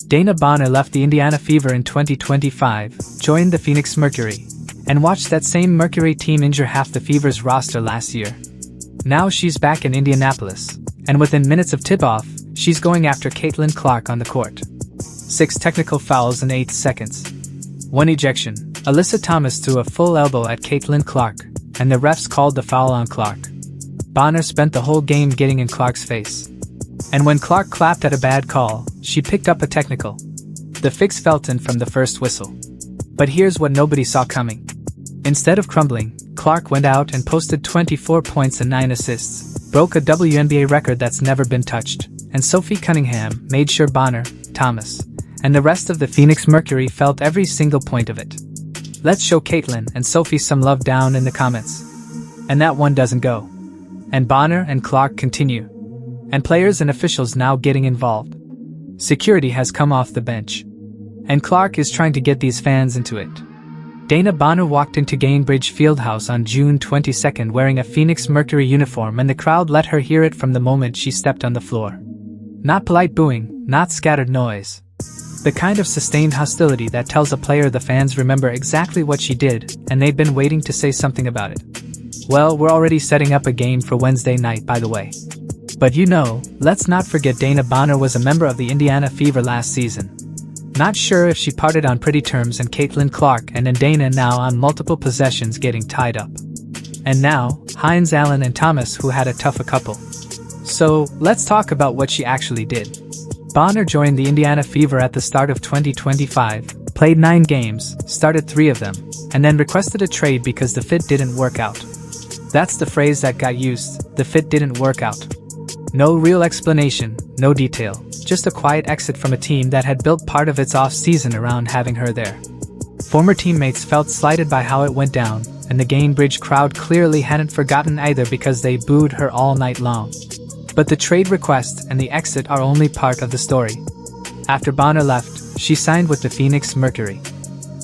Dana Bonner left the Indiana Fever in 2025, joined the Phoenix Mercury, and watched that same Mercury team injure half the Fever's roster last year. Now she's back in Indianapolis, and within minutes of tip-off, she's going after Caitlin Clark on the court. 6 technical fouls in 8 seconds. 1 ejection. Alyssa Thomas threw a full elbow at Caitlin Clark, and the refs called the foul on Clark. Bonner spent the whole game getting in Clark's face. And when Clark clapped at a bad call, she picked up a technical. The fix felt in from the first whistle. But here's what nobody saw coming. Instead of crumbling, Clark went out and posted 24 points and 9 assists, broke a WNBA record that's never been touched, and Sophie Cunningham made sure Bonner, Thomas, and the rest of the Phoenix Mercury felt every single point of it. Let's show Caitlin and Sophie some love down in the comments. And that one doesn't go. And Bonner and Clark continue. And players and officials now getting involved. Security has come off the bench. And Clark is trying to get these fans into it. Dana Bonner walked into Gainbridge Fieldhouse on June 22 wearing a Phoenix Mercury uniform, and the crowd let her hear it from the moment she stepped on the floor. Not polite booing, not scattered noise. The kind of sustained hostility that tells a player the fans remember exactly what she did, and they'd been waiting to say something about it. Well, we're already setting up a game for Wednesday night, by the way. But let's not forget Dana Bonner was a member of the Indiana Fever last season. Not sure if she parted on pretty terms, and Caitlin Clark and Dana now on multiple possessions getting tied up. And now, Hines, Allen and Thomas, who had a tougher couple. So, let's talk about what she actually did. Bonner joined the Indiana Fever at the start of 2025, played 9 games, started 3 of them, and then requested a trade because the fit didn't work out. That's the phrase that got used, the fit didn't work out. No real explanation, no detail, just a quiet exit from a team that had built part of its off-season around having her there. Former teammates felt slighted by how it went down, and the Gainbridge crowd clearly hadn't forgotten either because they booed her all night long. But the trade request and the exit are only part of the story. After Bonner left, she signed with the Phoenix Mercury.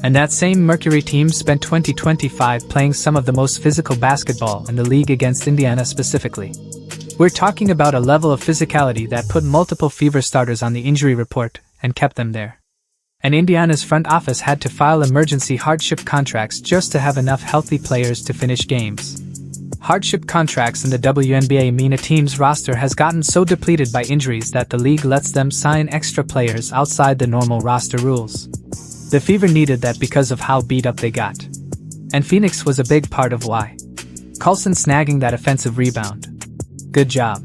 And that same Mercury team spent 2025 playing some of the most physical basketball in the league against Indiana specifically. We're talking about a level of physicality that put multiple Fever starters on the injury report and kept them there. And Indiana's front office had to file emergency hardship contracts just to have enough healthy players to finish games. Hardship contracts in the WNBA mean a team's roster has gotten so depleted by injuries that the league lets them sign extra players outside the normal roster rules. The Fever needed that because of how beat up they got. And Phoenix was a big part of why. Coulson snagging that offensive rebound. Good job.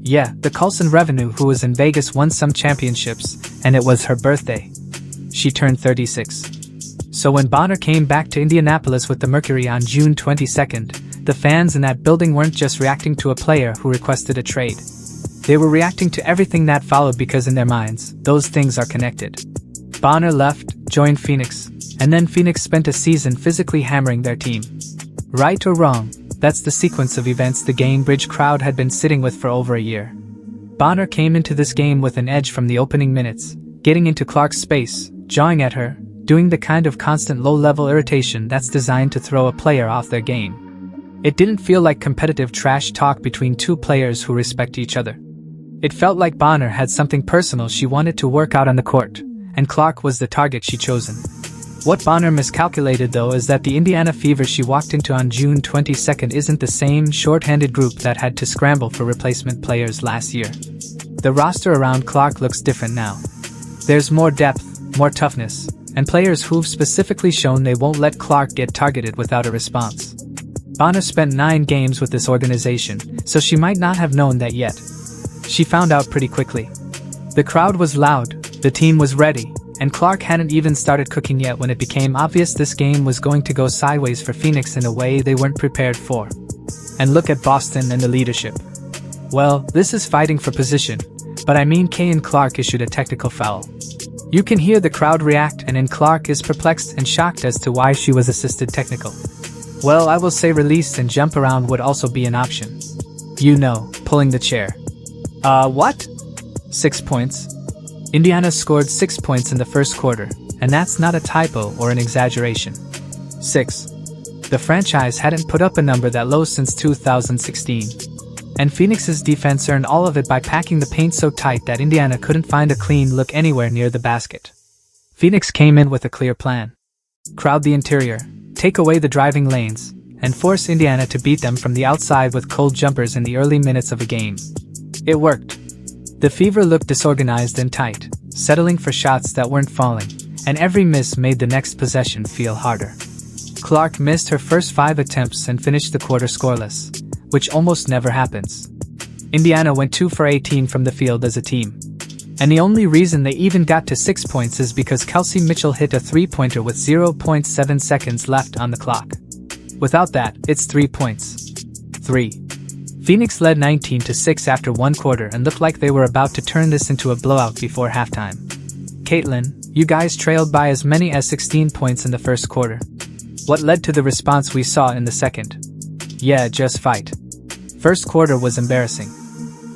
Yeah, the Coulson revenue, who was in Vegas, won some championships, and it was her birthday. She turned 36. So when Bonner came back to Indianapolis with the Mercury on June 22nd, the fans in that building weren't just reacting to a player who requested a trade. They were reacting to everything that followed because in their minds, those things are connected. Bonner left, joined Phoenix, and then Phoenix spent a season physically hammering their team. Right or wrong, that's the sequence of events the Gainbridge crowd had been sitting with for over a year. Bonner came into this game with an edge from the opening minutes, getting into Clark's space, jawing at her, doing the kind of constant low-level irritation that's designed to throw a player off their game. It didn't feel like competitive trash talk between 2 players who respect each other. It felt like Bonner had something personal she wanted to work out on the court, and Clark was the target she'd chosen. What Bonner miscalculated, though, is that the Indiana Fever she walked into on June 22nd isn't the same short-handed group that had to scramble for replacement players last year. The roster around Clark looks different now. There's more depth, more toughness, and players who've specifically shown they won't let Clark get targeted without a response. Bonner spent 9 games with this organization, so she might not have known that yet. She found out pretty quickly. The crowd was loud, the team was ready, and Clark hadn't even started cooking yet when it became obvious this game was going to go sideways for Phoenix in a way they weren't prepared for. And look at Boston and the leadership. Well, this is fighting for position, but I mean Caitlin Clark issued a technical foul. You can hear the crowd react, and then Clark is perplexed and shocked as to why she was assisted technical. Well, I will say release and jump around would also be an option. Pulling the chair. What? 6 points. Indiana scored 6 points in the first quarter, and that's not a typo or an exaggeration. 6. The franchise hadn't put up a number that low since 2016. And Phoenix's defense earned all of it by packing the paint so tight that Indiana couldn't find a clean look anywhere near the basket. Phoenix came in with a clear plan. Crowd the interior, take away the driving lanes, and force Indiana to beat them from the outside with cold jumpers in the early minutes of a game. It worked. The Fever looked disorganized and tight, settling for shots that weren't falling, and every miss made the next possession feel harder. Clark missed her first 5 attempts and finished the quarter scoreless, which almost never happens. Indiana went 2 for 18 from the field as a team. And the only reason they even got to 6 points is because Kelsey Mitchell hit a 3-pointer with 0.7 seconds left on the clock. Without that, it's 3 points. 3. Phoenix led 19-6 after 1 quarter and looked like they were about to turn this into a blowout before halftime. Caitlin, you guys trailed by as many as 16 points in the first quarter. What led to the response we saw in the second? Yeah, just fight. First quarter was embarrassing.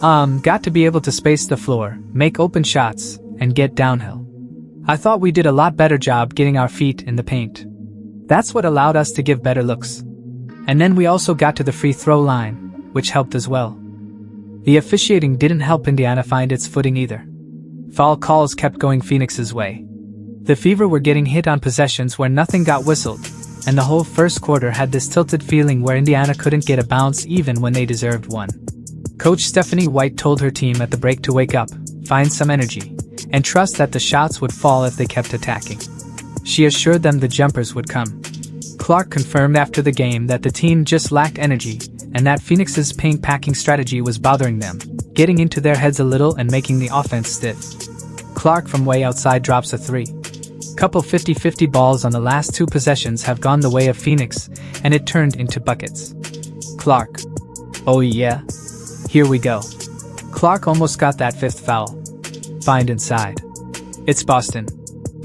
Got to be able to space the floor, make open shots, and get downhill. I thought we did a lot better job getting our feet in the paint. That's what allowed us to give better looks. And then we also got to the free throw line, which helped as well. The officiating didn't help Indiana find its footing either. Foul calls kept going Phoenix's way. The Fever were getting hit on possessions where nothing got whistled, and the whole first quarter had this tilted feeling where Indiana couldn't get a bounce even when they deserved one. Coach Stephanie White told her team at the break to wake up, find some energy, and trust that the shots would fall if they kept attacking. She assured them the jumpers would come. Clark confirmed after the game that the team just lacked energy, and that Phoenix's paint-packing strategy was bothering them, getting into their heads a little and making the offense stiff. Clark from way outside drops a 3. Couple 50-50 balls on the last 2 possessions have gone the way of Phoenix, and it turned into buckets. Clark. Oh yeah? Here we go. Clark almost got that 5th foul. Find inside. It's Boston.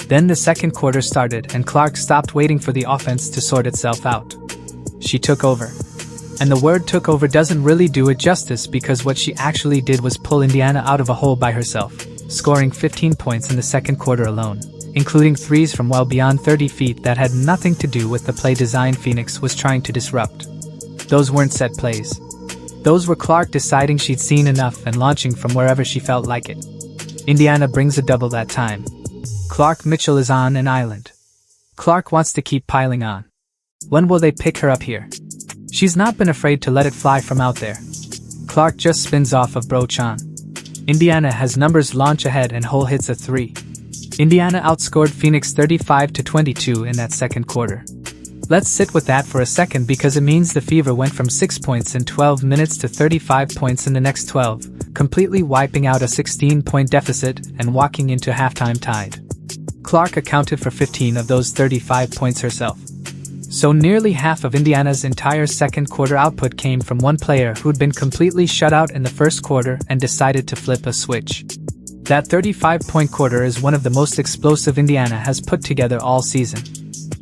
Then the second quarter started and Clark stopped waiting for the offense to sort itself out. She took over. And the word took over doesn't really do it justice because what she actually did was pull Indiana out of a hole by herself, scoring 15 points in the second quarter alone, including 3s from well beyond 30 feet that had nothing to do with the play design Phoenix was trying to disrupt. Those weren't set plays. Those were Clark deciding she'd seen enough and launching from wherever she felt like it. Indiana brings a double that time. Clark Mitchell is on an island. Clark wants to keep piling on. When will they pick her up here? She's not been afraid to let it fly from out there. Clark just spins off of Brochan. Indiana has numbers launch ahead and Hole hits a 3. Indiana outscored Phoenix 35-22 in that second quarter. Let's sit with that for a second because it means the Fever went from 6 points in 12 minutes to 35 points in the next 12, completely wiping out a 16-point deficit and walking into halftime tied. Clark accounted for 15 of those 35 points herself. So nearly half of Indiana's entire second quarter output came from one player who'd been completely shut out in the first quarter and decided to flip a switch. That 35-point quarter is one of the most explosive Indiana has put together all season.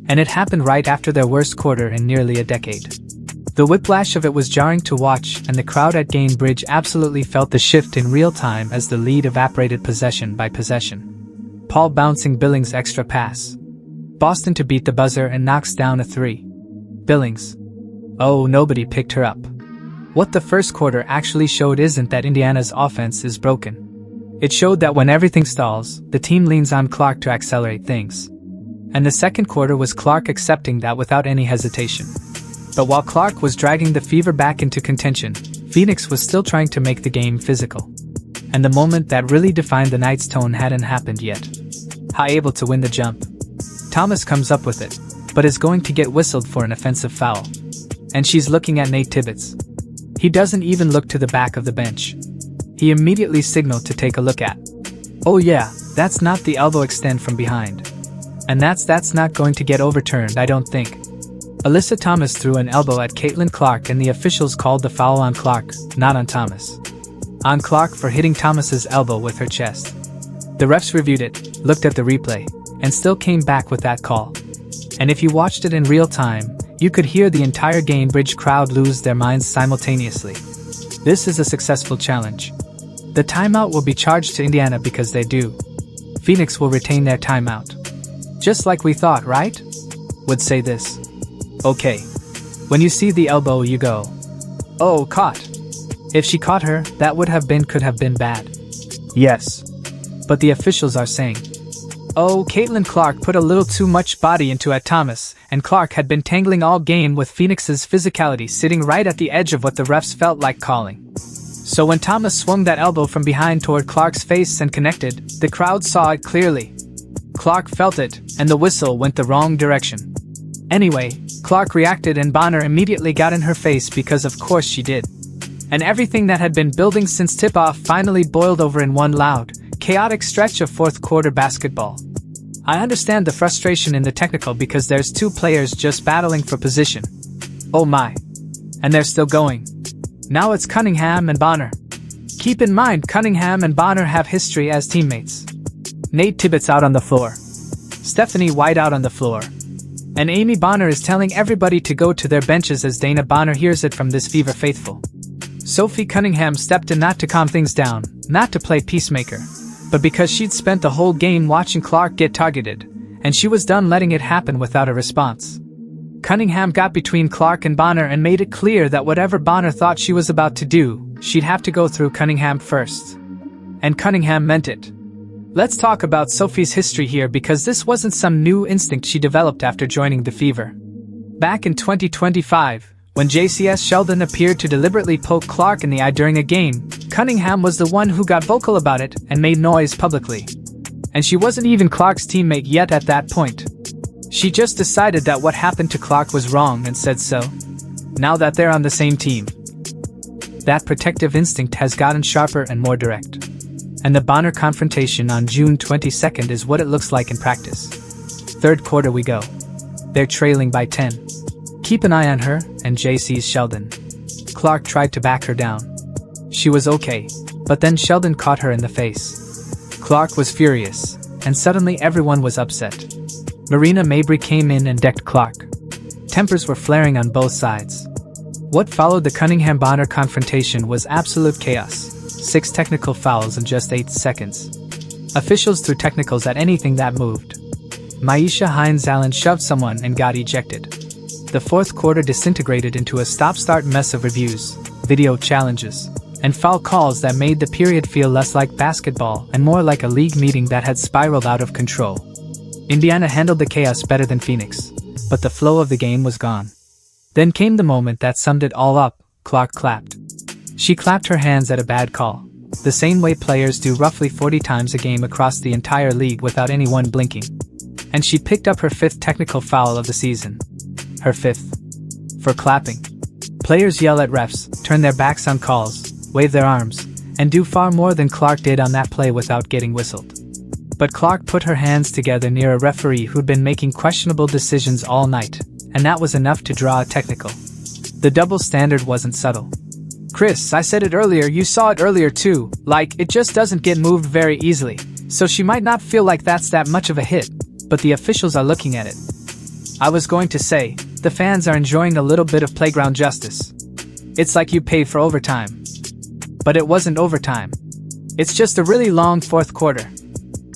And it happened right after their worst quarter in nearly a decade. The whiplash of it was jarring to watch, and the crowd at Gainbridge absolutely felt the shift in real time as the lead evaporated possession by possession. Paul bouncing Billings' extra pass. Boston to beat the buzzer and knocks down a 3. Billings. Oh, nobody picked her up. What the first quarter actually showed isn't that Indiana's offense is broken. It showed that when everything stalls, the team leans on Clark to accelerate things. And the second quarter was Clark accepting that without any hesitation. But while Clark was dragging the Fever back into contention, Phoenix was still trying to make the game physical. And the moment that really defined the night's tone hadn't happened yet. High able to win the jump. Thomas comes up with it, but is going to get whistled for an offensive foul. And she's looking at Nate Tibbetts. He doesn't even look to the back of the bench. He immediately signaled to take a look at. Oh yeah, that's not the elbow extend from behind. And that's not going to get overturned, I don't think. Alyssa Thomas threw an elbow at Caitlin Clark and the officials called the foul on Clark, not on Thomas. On Clark for hitting Thomas's elbow with her chest. The refs reviewed it, looked at the replay, and still came back with that call. And if you watched it in real time, you could hear the entire Gainbridge crowd lose their minds simultaneously. This is a successful challenge. The timeout will be charged to Indiana because they do. Phoenix will retain their timeout. Just like we thought, right? Would say this. Okay. When you see the elbow you go, oh, caught. If she caught her, that could have been bad. Yes. But the officials are saying, oh, Caitlin Clark put a little too much body into it, Thomas, and Clark had been tangling all game with Phoenix's physicality sitting right at the edge of what the refs felt like calling. So when Thomas swung that elbow from behind toward Clark's face and connected, the crowd saw it clearly. Clark felt it, and the whistle went the wrong direction. Anyway, Clark reacted and Bonner immediately got in her face because of course she did. And everything that had been building since tip-off finally boiled over in one loud, chaotic stretch of fourth quarter basketball. I understand the frustration in the technical because there's two players just battling for position. Oh my. And they're still going. Now it's Cunningham and Bonner. Keep in mind Cunningham and Bonner have history as teammates. Nate Tibbetts out on the floor. Stephanie White out on the floor. And Amy Bonner is telling everybody to go to their benches as Dana Bonner hears it from this Fever faithful. Sophie Cunningham stepped in not to calm things down, not to play peacemaker, but because she'd spent the whole game watching Clark get targeted, and she was done letting it happen without a response. Cunningham got between Clark and Bonner and made it clear that whatever Bonner thought she was about to do, she'd have to go through Cunningham first. And Cunningham meant it. Let's talk about Sophie's history here because this wasn't some new instinct she developed after joining the Fever. Back in 2025, when JCS Sheldon appeared to deliberately poke Clark in the eye during a game, Cunningham was the one who got vocal about it and made noise publicly. And she wasn't even Clark's teammate yet at that point. She just decided that what happened to Clark was wrong and said so. Now that they're on the same team, that protective instinct has gotten sharper and more direct. And the Bonner confrontation on June 22nd is what it looks like in practice. Third quarter we go. They're trailing by 10. Keep an eye on her, and JC's Sheldon. Clark tried to back her down. She was okay, but then Sheldon caught her in the face. Clark was furious, and suddenly everyone was upset. Marina Mabrey came in and decked Clark. Tempers were flaring on both sides. What followed the Cunningham-Bonner confrontation was absolute chaos. 6 technical fouls in just 8 seconds. Officials threw technicals at anything that moved. Maisha Hines-Allen shoved someone and got ejected. The fourth quarter disintegrated into a stop-start mess of reviews, video challenges, and foul calls that made the period feel less like basketball and more like a league meeting that had spiraled out of control. Indiana handled the chaos better than Phoenix, but the flow of the game was gone. Then came the moment that summed it all up. Clark clapped. She clapped her hands at a bad call, the same way players do roughly 40 times a game across the entire league without anyone blinking. And she picked up her 5th technical foul of the season. Her 5th. For clapping. Players yell at refs, turn their backs on calls, wave their arms, and do far more than Clark did on that play without getting whistled. But Clark put her hands together near a referee who'd been making questionable decisions all night, and that was enough to draw a technical. The double standard wasn't subtle. Chris, I said it earlier, you saw it earlier too, like, it just doesn't get moved very easily, so she might not feel like that's that much of a hit, but the officials are looking at it. I was going to say, the fans are enjoying a little bit of playground justice. It's like you paid for overtime. But it wasn't overtime. It's just a really long fourth quarter.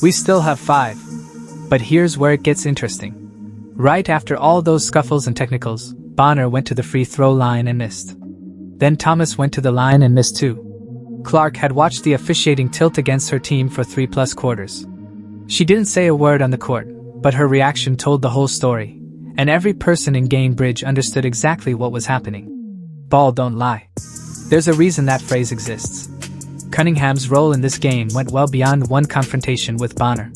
We still have 5. But here's where it gets interesting. Right after all those scuffles and technicals, Bonner went to the free throw line and missed. Then Thomas went to the line and missed too. Clark had watched the officiating tilt against her team for 3+ quarters. She didn't say a word on the court, but her reaction told the whole story, and every person in Gainbridge understood exactly what was happening. Ball don't lie. There's a reason that phrase exists. Cunningham's role in this game went well beyond one confrontation with Bonner.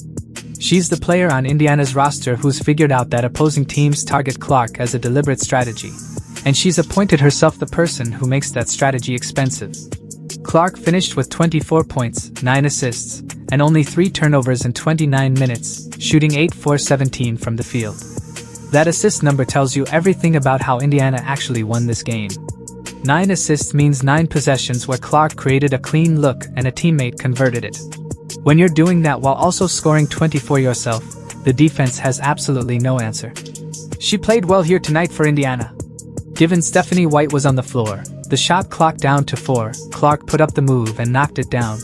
She's the player on Indiana's roster who's figured out that opposing teams target Clark as a deliberate strategy, and she's appointed herself the person who makes that strategy expensive. Clark finished with 24 points, 9 assists, and only 3 turnovers in 29 minutes, shooting 8 for 17 from the field. That assist number tells you everything about how Indiana actually won this game. 9 assists means 9 possessions where Clark created a clean look and a teammate converted it. When you're doing that while also scoring 24 yourself, the defense has absolutely no answer. She played well here tonight for Indiana. Given Stephanie White was on the floor, the shot clock down to 4, Clark put up the move and knocked it down.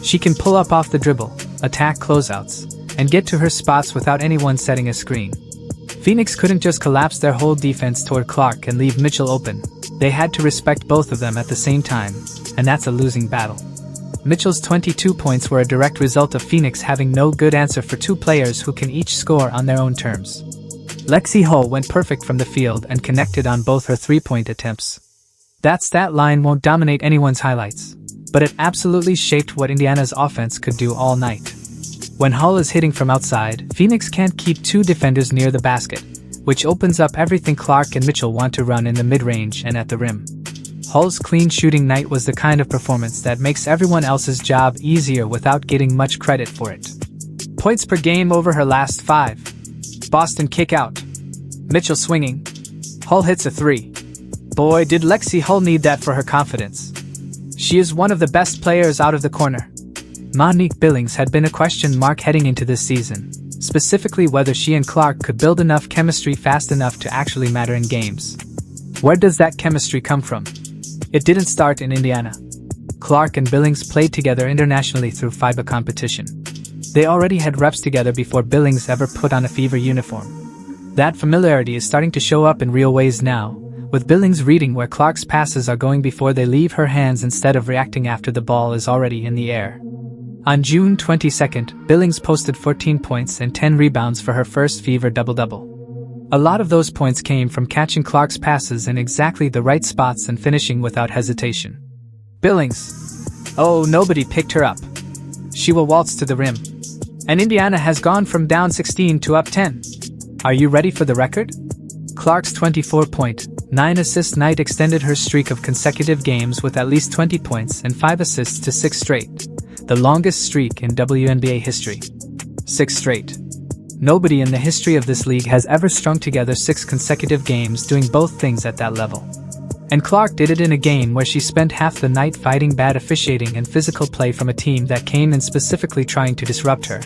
She can pull up off the dribble, attack closeouts, and get to her spots without anyone setting a screen. Phoenix couldn't just collapse their whole defense toward Clark and leave Mitchell open. They had to respect both of them at the same time, and that's a losing battle. Mitchell's 22 points were a direct result of Phoenix having no good answer for two players who can each score on their own terms. Lexi Hull went perfect from the field and connected on both her three-point attempts. That stat line won't dominate anyone's highlights, but it absolutely shaped what Indiana's offense could do all night. When Hull is hitting from outside, Phoenix can't keep two defenders near the basket, which opens up everything Clark and Mitchell want to run in the mid-range and at the rim. Hull's clean shooting night was the kind of performance that makes everyone else's job easier without getting much credit for it. Points per game over her last 5. Boston kick out. Mitchell swinging. Hull hits a 3. Boy, did Lexi Hull need that for her confidence. She is one of the best players out of the corner. Monique Billings had been a question mark heading into this season, specifically whether she and Clark could build enough chemistry fast enough to actually matter in games. Where does that chemistry come from? It didn't start in Indiana. Clark and Billings played together internationally through FIBA competition. They already had reps together before Billings ever put on a Fever uniform. That familiarity is starting to show up in real ways now, with Billings reading where Clark's passes are going before they leave her hands instead of reacting after the ball is already in the air. On June 22nd, Billings posted 14 points and 10 rebounds for her first Fever double-double. A lot of those points came from catching Clark's passes in exactly the right spots and finishing without hesitation. Billings. Oh, nobody picked her up. She will waltz to the rim. And Indiana has gone from down 16 to up 10. Are you ready for the record? Clark's 24-point, 9-assist night extended her streak of consecutive games with at least 20 points and 5 assists to 6 straight, the longest streak in WNBA history. 6 straight. Nobody in the history of this league has ever strung together 6 consecutive games doing both things at that level. And Clark did it in a game where she spent half the night fighting bad officiating and physical play from a team that came in specifically trying to disrupt her.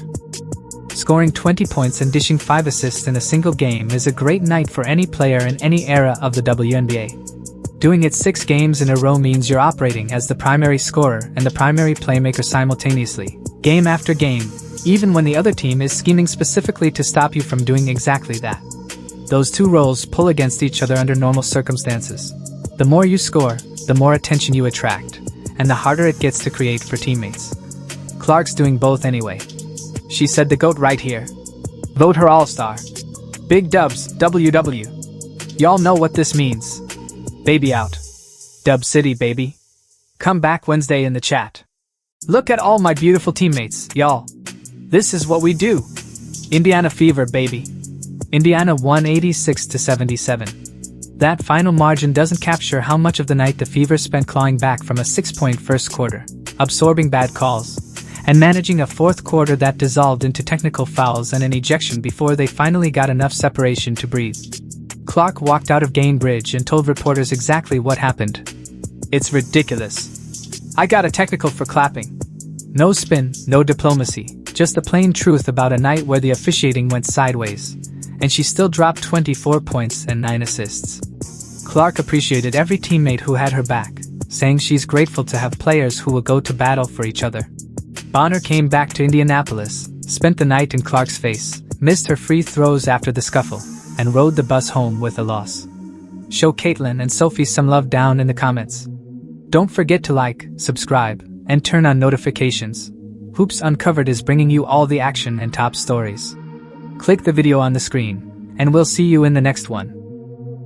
Scoring 20 points and dishing 5 assists in a single game is a great night for any player in any era of the WNBA. Doing it 6 games in a row means you're operating as the primary scorer and the primary playmaker simultaneously, game after game, even when the other team is scheming specifically to stop you from doing exactly that. Those two roles pull against each other under normal circumstances. The more you score, the more attention you attract, and the harder it gets to create for teammates. Clark's doing both anyway. She said the GOAT right here. Vote her All-Star. Big dubs, WW. Y'all know what this means. Baby out. Dub City, baby. Come back Wednesday in the chat. Look at all my beautiful teammates, y'all. This is what we do. Indiana Fever, baby. Indiana won 86-77. That final margin doesn't capture how much of the night the Fever spent clawing back from a 6-point first quarter, absorbing bad calls, and managing a fourth quarter that dissolved into technical fouls and an ejection before they finally got enough separation to breathe. Clark walked out of Gainbridge and told reporters exactly what happened. It's ridiculous. I got a technical for clapping. No spin, no diplomacy. Just the plain truth about a night where the officiating went sideways, and she still dropped 24 points and 9 assists. Clark appreciated every teammate who had her back, saying she's grateful to have players who will go to battle for each other. Bonner came back to Indianapolis, spent the night in Clark's face, missed her free throws after the scuffle, and rode the bus home with a loss. Show Caitlin and Sophie some love down in the comments. Don't forget to like, subscribe, and turn on notifications. Hoops Uncovered is bringing you all the action and top stories. Click the video on the screen, and we'll see you in the next one.